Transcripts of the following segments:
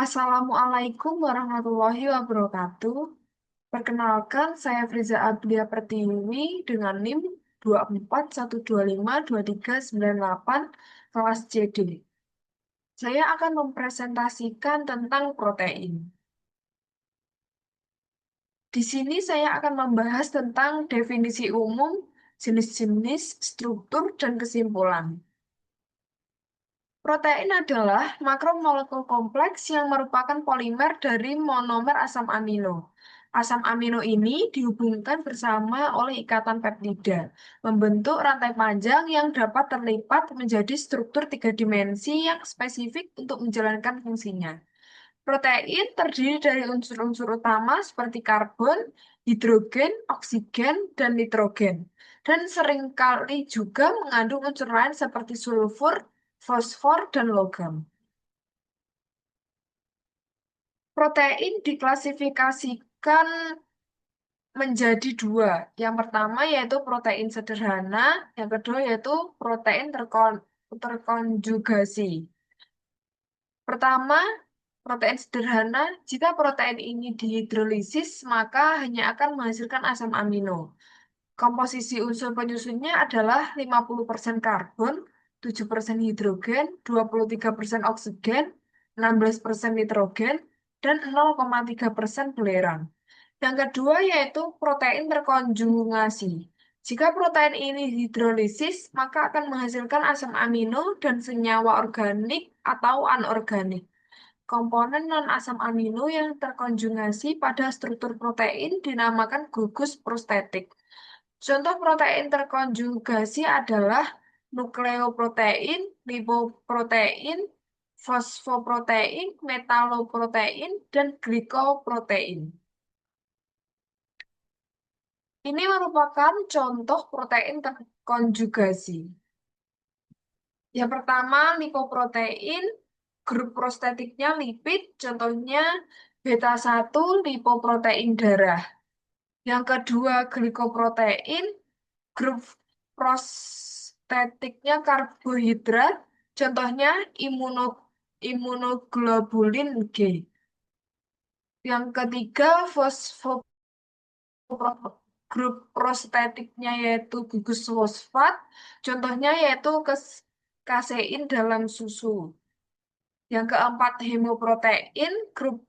Assalamualaikum warahmatullahi wabarakatuh. Perkenalkan, saya Friza Abdia Pertiwi dengan NIM 24125238 kelas CD. Saya akan mempresentasikan tentang protein. Di sini saya akan membahas tentang definisi umum, jenis-jenis, struktur, dan kesimpulan. Protein adalah makromolekul kompleks yang merupakan polimer dari monomer asam amino. Asam amino ini dihubungkan bersama oleh ikatan peptida, membentuk rantai panjang yang dapat terlipat menjadi struktur tiga dimensi yang spesifik untuk menjalankan fungsinya. Protein terdiri dari unsur-unsur utama seperti karbon, hidrogen, oksigen, dan nitrogen. Dan seringkali juga mengandung unsur lain seperti sulfur, fosfor, dan logam. Protein diklasifikasikan menjadi dua. Yang pertama yaitu protein sederhana, yang kedua yaitu protein terkonjugasi. Pertama, protein sederhana, jika protein ini dihidrolisis, maka hanya akan menghasilkan asam amino. Komposisi unsur penyusunnya adalah 50% karbon, 7% hidrogen, 23% oksigen, 16% nitrogen, dan 0,3% belerang. Yang kedua yaitu protein terkonjugasi. Jika protein ini hidrolisis, maka akan menghasilkan asam amino dan senyawa organik atau anorganik. Komponen non-asam amino yang terkonjugasi pada struktur protein dinamakan gugus prostetik. Contoh protein terkonjugasi adalah nukleoprotein, lipoprotein, fosfoprotein, metaloprotein, dan glikoprotein. Ini merupakan contoh protein terkonjugasi. Yang pertama, lipoprotein, grup prostetiknya lipid, contohnya beta 1 lipoprotein darah. Yang kedua, glikoprotein, grup prostetiknya karbohidrat, contohnya imunoglobulin G. Yang ketiga, grup prostetiknya yaitu gugus fosfat, contohnya yaitu kasein dalam susu. Yang keempat, hemoprotein, grup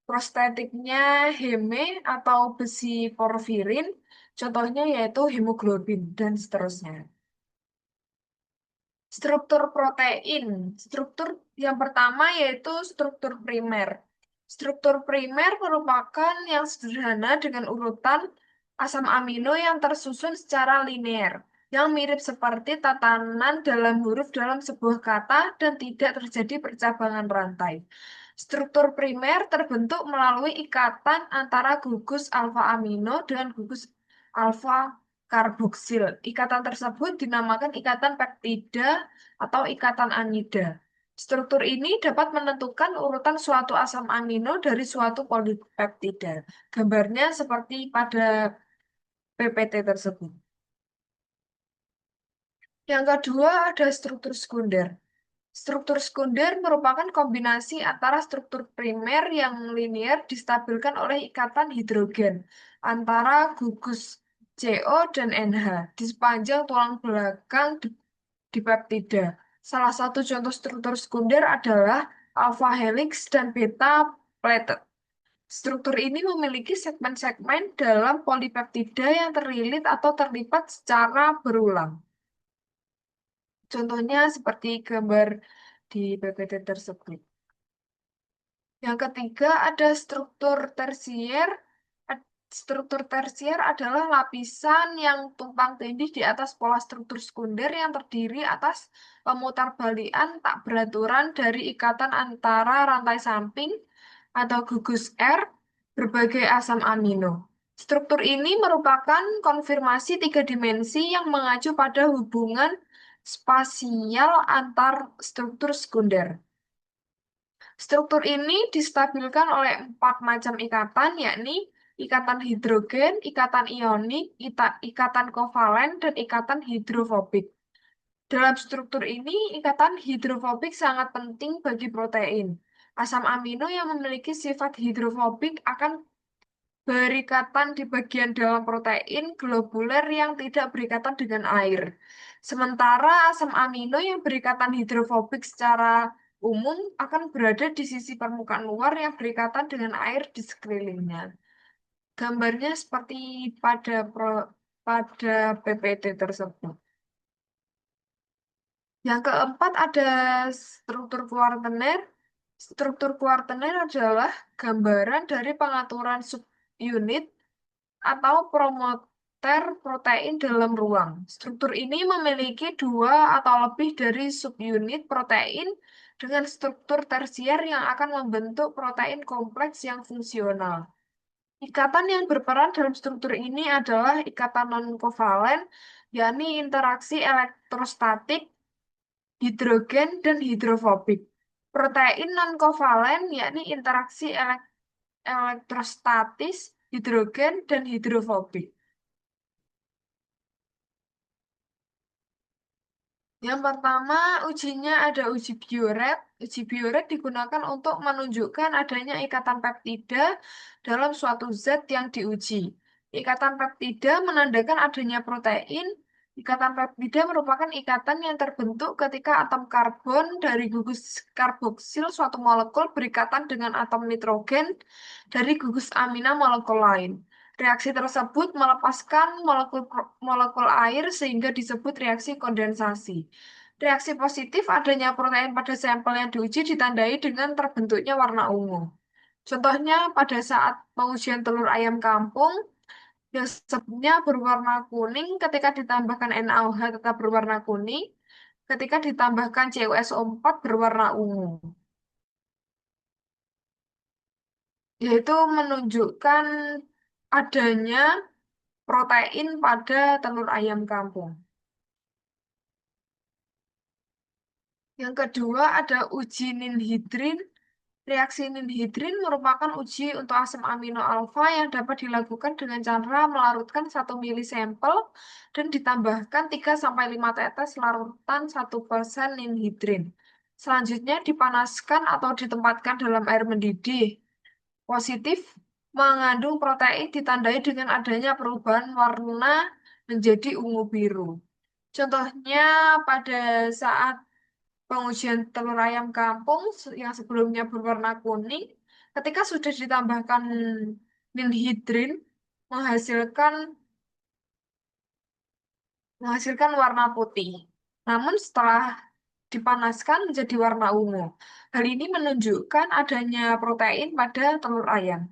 prostetiknya heme atau besi porfirin, contohnya yaitu hemoglobin, dan seterusnya. Struktur protein. Struktur yang pertama yaitu struktur primer. Struktur primer merupakan yang sederhana dengan urutan asam amino yang tersusun secara linear, yang mirip seperti tatanan dalam huruf dalam sebuah kata dan tidak terjadi percabangan rantai. Struktur primer terbentuk melalui ikatan antara gugus alfa amino dengan gugus alfa karboksil. Ikatan tersebut dinamakan ikatan peptida atau ikatan amida. Struktur ini dapat menentukan urutan suatu asam amino dari suatu polipeptida. Gambarnya seperti pada PPT tersebut. Yang kedua ada struktur sekunder. Struktur sekunder merupakan kombinasi antara struktur primer yang linear distabilkan oleh ikatan hidrogen antara gugus CO dan NH di sepanjang tulang belakang di peptida. Salah satu contoh struktur sekunder adalah alpha helix dan beta pletet. Struktur ini memiliki segmen-segmen dalam polipeptida yang terlilit atau terlipat secara berulang. Contohnya seperti gambar di PPT tersebut. Yang ketiga ada struktur tersier. Struktur tersier adalah lapisan yang tumpang tindih di atas pola struktur sekunder yang terdiri atas pemutarbalikan tak beraturan dari ikatan antara rantai samping atau gugus R berbagai asam amino. Struktur ini merupakan konfirmasi tiga dimensi yang mengacu pada hubungan spasial antar struktur sekunder. Struktur ini distabilkan oleh empat macam ikatan, yakni ikatan hidrogen, ikatan ionik, ikatan kovalen, dan ikatan hidrofobik. Dalam struktur ini, ikatan hidrofobik sangat penting bagi protein. Asam amino yang memiliki sifat hidrofobik akan berikatan di bagian dalam protein globuler yang tidak berikatan dengan air. Sementara asam amino yang berikatan hidrofobik secara umum akan berada di sisi permukaan luar yang berikatan dengan air di sekelilingnya. Gambarnya seperti pada PPT tersebut. Yang keempat ada struktur kuartener. Struktur kuartener adalah gambaran dari pengaturan subunit atau promoter protein dalam ruang. Struktur ini memiliki dua atau lebih dari subunit protein dengan struktur tersier yang akan membentuk protein kompleks yang fungsional. Ikatan yang berperan dalam struktur ini adalah ikatan non-kovalen, yakni interaksi elektrostatik, hidrogen, dan hidrofobik. Protein non-kovalen, yakni interaksi elektrostatis, hidrogen, dan hidrofobik. Yang pertama, ujinya ada uji Biuret. Uji Biuret digunakan untuk menunjukkan adanya ikatan peptida dalam suatu zat yang diuji. Ikatan peptida menandakan adanya protein. Ikatan peptida merupakan ikatan yang terbentuk ketika atom karbon dari gugus karboksil suatu molekul berikatan dengan atom nitrogen dari gugus amina molekul lain. Reaksi tersebut melepaskan molekul air sehingga disebut reaksi kondensasi. Reaksi positif adanya protein pada sampel yang diuji ditandai dengan terbentuknya warna ungu. Contohnya pada saat pengujian telur ayam kampung yang sebelumnya berwarna kuning ketika ditambahkan NaOH tetap berwarna kuning, ketika ditambahkan CuSO4 berwarna ungu. Yaitu menunjukkan adanya protein pada telur ayam kampung. Yang kedua ada uji ninhidrin. Reaksi ninhidrin merupakan uji untuk asam amino alfa yang dapat dilakukan dengan cara melarutkan 1 mili sampel dan ditambahkan 3-5 tetes larutan 1% ninhidrin. Selanjutnya dipanaskan atau ditempatkan dalam air mendidih. Positif mengandung protein ditandai dengan adanya perubahan warna menjadi ungu biru. Contohnya pada saat pengujian telur ayam kampung yang sebelumnya berwarna kuning, ketika sudah ditambahkan ninhidrin, menghasilkan menghasilkan warna putih. Namun setelah dipanaskan menjadi warna ungu. Hal ini menunjukkan adanya protein pada telur ayam.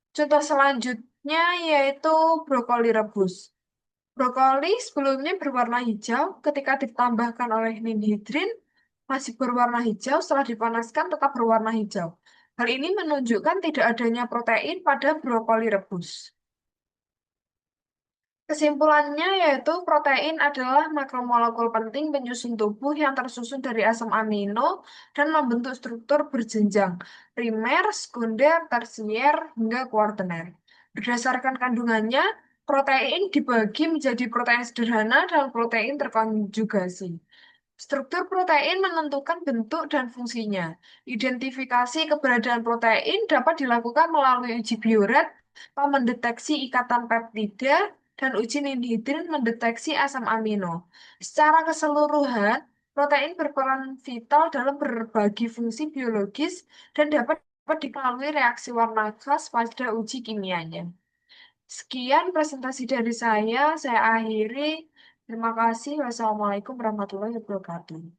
Contoh selanjutnya yaitu brokoli rebus. Brokoli sebelumnya berwarna hijau, ketika ditambahkan oleh ninhidrin, masih berwarna hijau, setelah dipanaskan tetap berwarna hijau. Hal ini menunjukkan tidak adanya protein pada brokoli rebus. Kesimpulannya yaitu protein adalah makromolekul penting penyusun tubuh yang tersusun dari asam amino dan membentuk struktur berjenjang, primer, sekunder, tersier, hingga kuartener. Berdasarkan kandungannya, protein dibagi menjadi protein sederhana dan protein terkonjugasi. Struktur protein menentukan bentuk dan fungsinya. Identifikasi keberadaan protein dapat dilakukan melalui uji Biuret mendeteksi ikatan peptida dan uji ninhidrin mendeteksi asam amino. Secara keseluruhan, protein berperan vital dalam berbagi fungsi biologis dan dapat dilalui reaksi warna khas pada uji kimianya. Sekian presentasi dari saya akhiri. Terima kasih. Wassalamualaikum warahmatullahi wabarakatuh.